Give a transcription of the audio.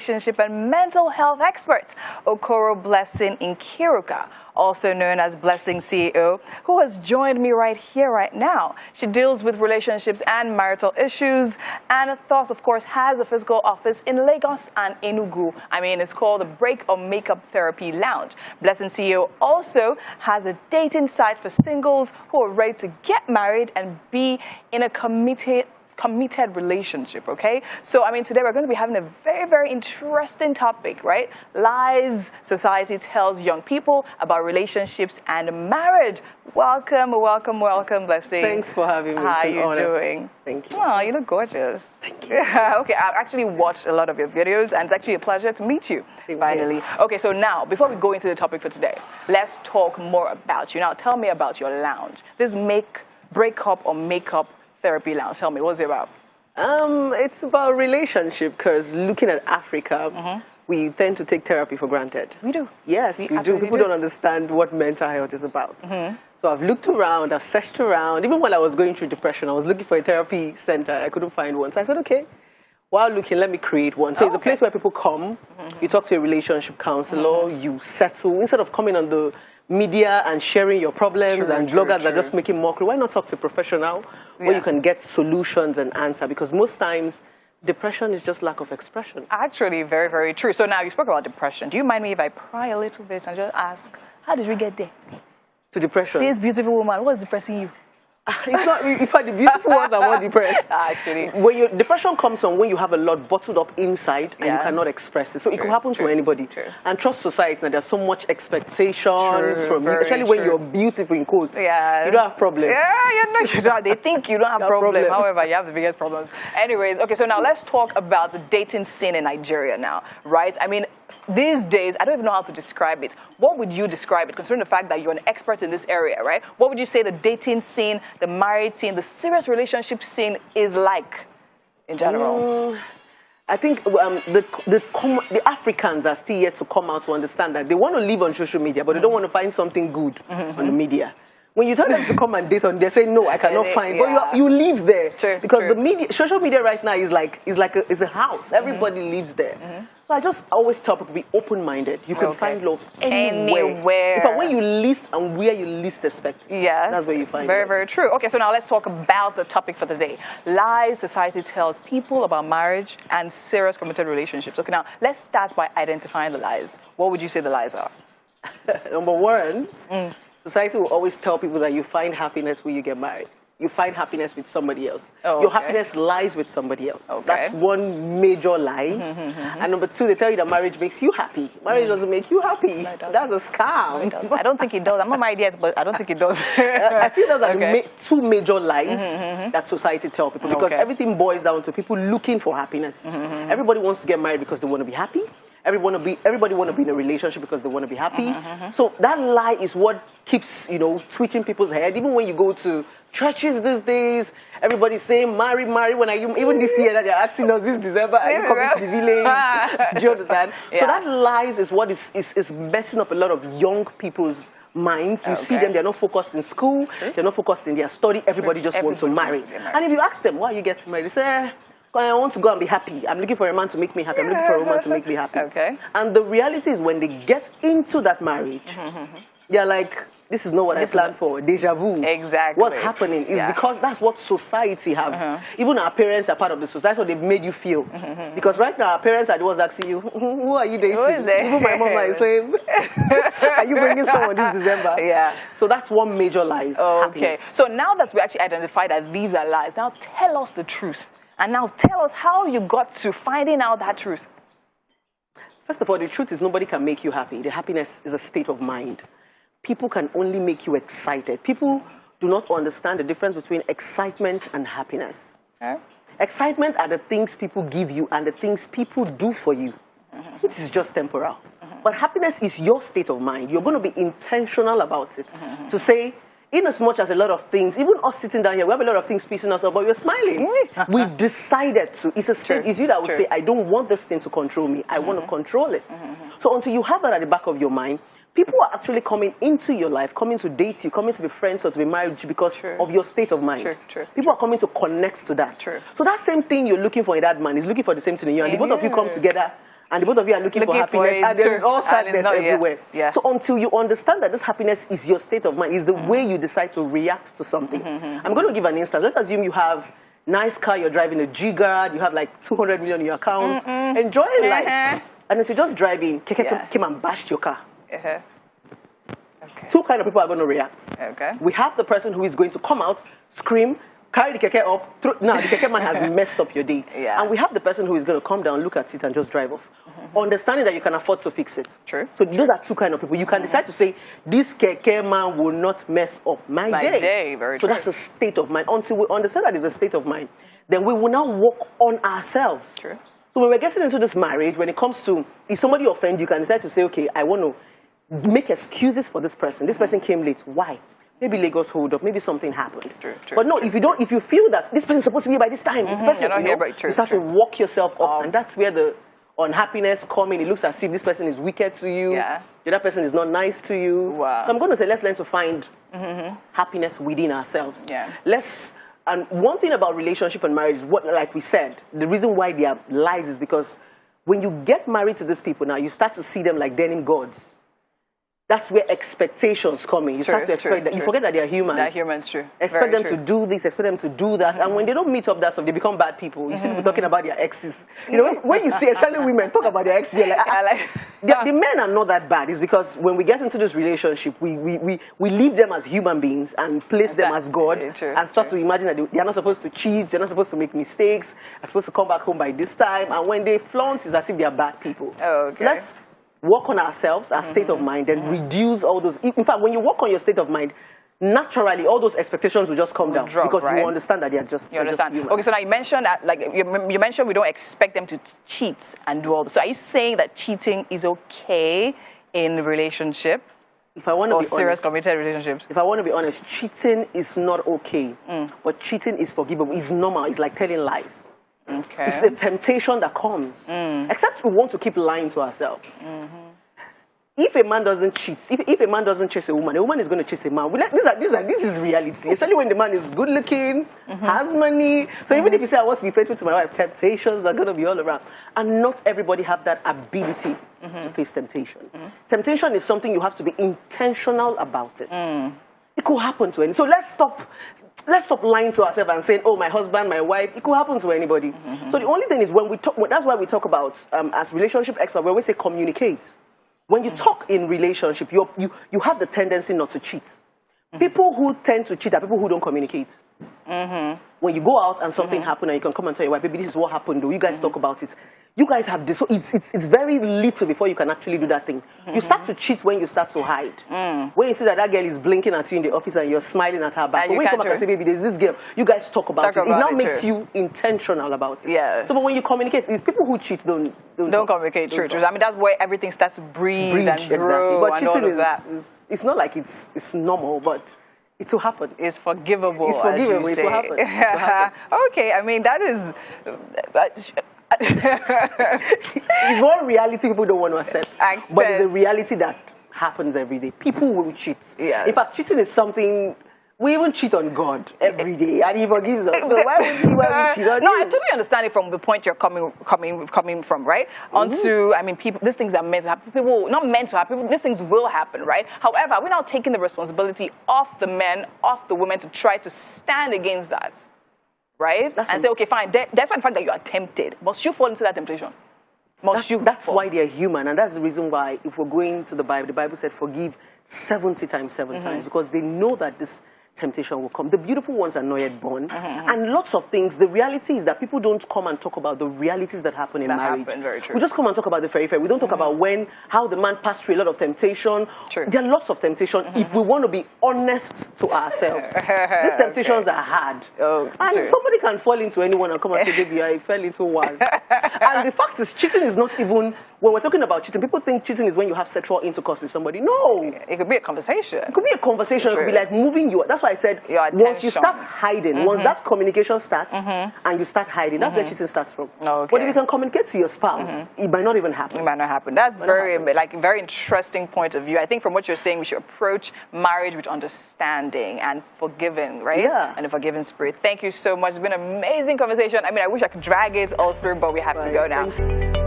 Relationship and mental health expert, Okoro Blessing Nkiruka, also known as Blessing CEO, who has joined me right here, right now. She deals with relationships and marital issues, and thus, of course, has a physical office in Lagos and Enugu. I mean, it's called the Break or Makeup Therapy Lounge. Blessing CEO also has a dating site for singles who are ready to get married and be in a committed relationship, okay? So, I mean, today we're going to be having a very, very interesting topic, right? Lies society tells young people about relationships and marriage. Welcome, welcome, welcome, Blessing. Thanks for having me. How are you doing? Thank you. Oh, you look gorgeous. Thank you. Okay, I've actually watched a lot of your videos, and it's actually a pleasure to meet you, finally. Okay, so now, before we go into the topic for today, let's talk more about you. Now, tell me about your lounge. This Breakup or Makeup Therapy Lounge. Tell me, what's it about? It's about relationship, because looking at Africa, we tend to take therapy for granted. We do. Yes, we do. People don't understand what mental health is about. So I've looked around, I've searched around. Even when I was going through depression, I was looking for a therapy center. I couldn't find one. So I said, okay, while looking, let me create one. So it's a place where people come, you talk to a relationship counselor, you settle. Instead of coming on the media and sharing your problems, bloggers are just making mockery, why not talk to a professional where you can get solutions and answer? Because most times, depression is just lack of expression. Actually, very, very true. So now you spoke about depression. Do you mind me if I pry a little bit and just ask, how did we get there? To depression? This beautiful woman, what's depressing you? It's not, in fact, the beautiful ones are more depressed. Actually. When depression comes on when you have a lot bottled up inside and you cannot express it. So it could happen to anybody. And trust society, now there's so much expectations from you, especially when you're beautiful in quotes. You don't have problems. Yeah, you don't. They think you don't have problems. However, you have the biggest problems. Anyways, okay, so now let's talk about the dating scene in Nigeria now, right? I mean, these days, I don't even know how to describe it. What would you describe it, considering the fact that you're an expert in this area, right? What would you say the dating scene, the married scene, the serious relationship scene is like in general? I think the Africans are still yet to come out to understand that they want to live on social media, but they don't want to find something good on the media. When you tell them to come and date on, they say no, I cannot find. But you live there because the media, social media right now is like a house. Everybody lives there. So I just always tell people, be open-minded. You can find love anywhere. But when you least and where you least expect, that's where you find it. Very, very true. Okay, so now let's talk about the topic for the day. Lies society tells people about marriage and serious committed relationships. Okay, now let's start by identifying the lies. What would you say the lies are? Number one, society will always tell people that you find happiness when you get married. You find happiness with somebody else. Your happiness lies with somebody else. That's one major lie. And number two, they tell you that marriage makes you happy. Marriage doesn't make you happy. That's a scam. I don't think it does. I'm not my ideas, but I don't think it does. I feel those are the two major lies that society tells people. Because everything boils down to people looking for happiness. Everybody wants to get married because they want to be happy. Everybody want to be in a relationship because they want to be happy. So that lie is what keeps, switching people's head. Even when you go to churches these days, everybody's saying, marry, when are you, even this year that they're asking us this December, are you coming to the village? Do you understand? So that lies is what is messing up a lot of young people's minds. You see them, they're not focused in school, they're not focused in their study, everybody just wants to marry. And if you ask them, why are you getting married? They say, I want to go and be happy. I'm looking for a man to make me happy. I'm looking for a woman to make me happy. And the reality is when they get into that marriage, they're like, this is not what I planned for. Deja vu. Exactly. What's happening is because that's what society have. Even our parents are part of the society. That's what they've made you feel. Because right now, our parents are the ones asking you, who are you dating? Even my mom is saying, are you bringing someone this December? So that's one major lie. So now that we actually identified that these are lies, now tell us the truth. And now tell us how you got to finding out that truth. First of all, the truth is nobody can make you happy. The happiness is a state of mind. People can only make you excited. People do not understand the difference between excitement and happiness. Excitement are the things people give you and the things people do for you. It is just temporal. But happiness is your state of mind. You're going to be intentional about it. To say, in as much as a lot of things, even us sitting down here, we have a lot of things pissing us off, but we're smiling. We decided to. It's a state. It's you that will say, I don't want this thing to control me. I want to control it. So until you have that at the back of your mind, people are actually coming into your life, coming to date you, coming to be friends or to be married because of your state of mind. People are coming to connect to that. So that same thing you're looking for in that man is looking for the same thing in you. And the both of you come together and the both of you are looking for happiness, and there is all sadness everywhere. Yeah. So until you understand that this happiness is your state of mind, is the way you decide to react to something. I'm going to give an instance. Let's assume you have nice car, you're driving a G-Guard, you have like 200 million in your account, enjoying life. And as you're just driving, Keke came and bashed your car. Two kind of people are going to react. We have the person who is going to come out, scream, carry the Keke up. Now, the Keke man has messed up your day. And we have the person who is going to come down, look at it, and just drive off. Understanding that you can afford to fix it. So those are two kind of people. You can decide to say, this Keke man will not mess up my day. So that's a state of mind. Until we understand that it's a state of mind, then we will now work on ourselves. So when we're getting into this marriage, when it comes to, if somebody offends you, can decide to say, okay, I want to make excuses for this person. This person came late. Why? Maybe Lagos hold up. Maybe something happened. But no, if you feel that this person is supposed to be here by this time, this person, you start to walk yourself up, and that's where the unhappiness comes in. It looks as if this person is wicked to you. The other person is not nice to you. So I'm going to say, let's learn to find happiness within ourselves. And one thing about relationship and marriage is what, like we said, the reason why they are lies is because when you get married to these people now, you start to see them like denim gods. That's where expectations come in. You start to expect that. You forget that they are humans. They're humans, true. Expect them to do this, expect them to do that. And when they don't meet up that stuff, they become bad people. You see people talking about their exes. You know, when you see, especially women, talk about their exes, you're like, the men are not that bad. It's because when we get into this relationship, we leave them as human beings and place them as God and start to imagine that they are not supposed to cheat, they're not supposed to make mistakes, they're supposed to come back home by this time. And when they flaunt, it's as if they are bad people. So let's work on ourselves, our state of mind, and reduce all those. In fact, when you work on your state of mind, naturally, all those expectations will just come down because you understand that they are just. You understand? Just okay, so now you mentioned that, like you mentioned, we don't expect them to cheat and do all this. So are you saying that cheating is okay in a relationship? If I want to be serious committed relationships. If I want to be honest, cheating is not okay, but cheating is forgivable. It's normal. It's like telling lies. It's a temptation that comes. Except we want to keep lying to ourselves. If a man doesn't cheat, if a man doesn't chase a woman is going to chase a man. This is reality. Especially when the man is good looking, has money. So even if you say, I want to be faithful to my wife, temptations are going to be all around. And not everybody have that ability to face temptation. Temptation is something you have to be intentional about it. It could happen to any. So let's stop lying to ourselves and saying, oh, my husband, my wife. It could happen to anybody. So the only thing is when we talk, that's why we talk about, as relationship experts, we always say communicate. When you talk in relationship, you have the tendency not to cheat. People who tend to cheat are people who don't communicate. When you go out and something happened and you can come and tell your wife, baby, this is what happened, though. You guys talk about it. You guys have this. So it's very little before you can actually do that thing. You start to cheat when you start to hide. When you see that girl is blinking at you in the office and you're smiling at her back. But when you come back and say, baby, there's this girl, you guys talk about it. It now makes you intentional about it. So but when you communicate, it's people who cheat don't communicate. True. I mean, that's where everything starts to breathe and grow. But cheating it's not like it's normal, but it will happen. It's forgivable. It's forgivable. It will happen. Okay, I mean, that is... It's one reality people don't want to accept. But it's a reality that happens every day. People will cheat. In fact, cheating is something... We even cheat on God every day, and He forgives us. So why would we cheat on No, I totally understand it from the point you're coming from, right? Onto, I mean, people, these things are meant to happen. People, not meant to happen. These things will happen, right? However, we're now taking the responsibility off the men, off the women, to try to stand against that, right? And say, okay, fine. Despite the fact that you are tempted, must you fall into that temptation? That's why they're human, and that's the reason why, if we're going to the Bible said forgive 70 times 7 times, because they know that this temptation will come. The beautiful ones are not yet born. And lots of things, the reality is that people don't come and talk about the realities that happen in marriage. Very true. We just come and talk about the fairy fairy. We don't talk about how the man passed through a lot of temptation. There are lots of temptation if we want to be honest to ourselves. These temptations are hard. And somebody can fall into anyone and come and say, baby, I fell into one. And the fact is, cheating is not even... When we're talking about cheating, people think cheating is when you have sexual intercourse with somebody. No. It could be a conversation. It could be a conversation. It could be like moving you. That's why I said, once you start hiding, once that communication starts and you start hiding, that's where cheating starts from. But if you can communicate to your spouse, it might not even happen. It might not happen. That's very interesting point of view. I think from what you're saying, we should approach marriage with understanding and forgiving, right? And a forgiving spirit. Thank you so much. It's been an amazing conversation. I mean, I wish I could drag it all through, but we have to go now.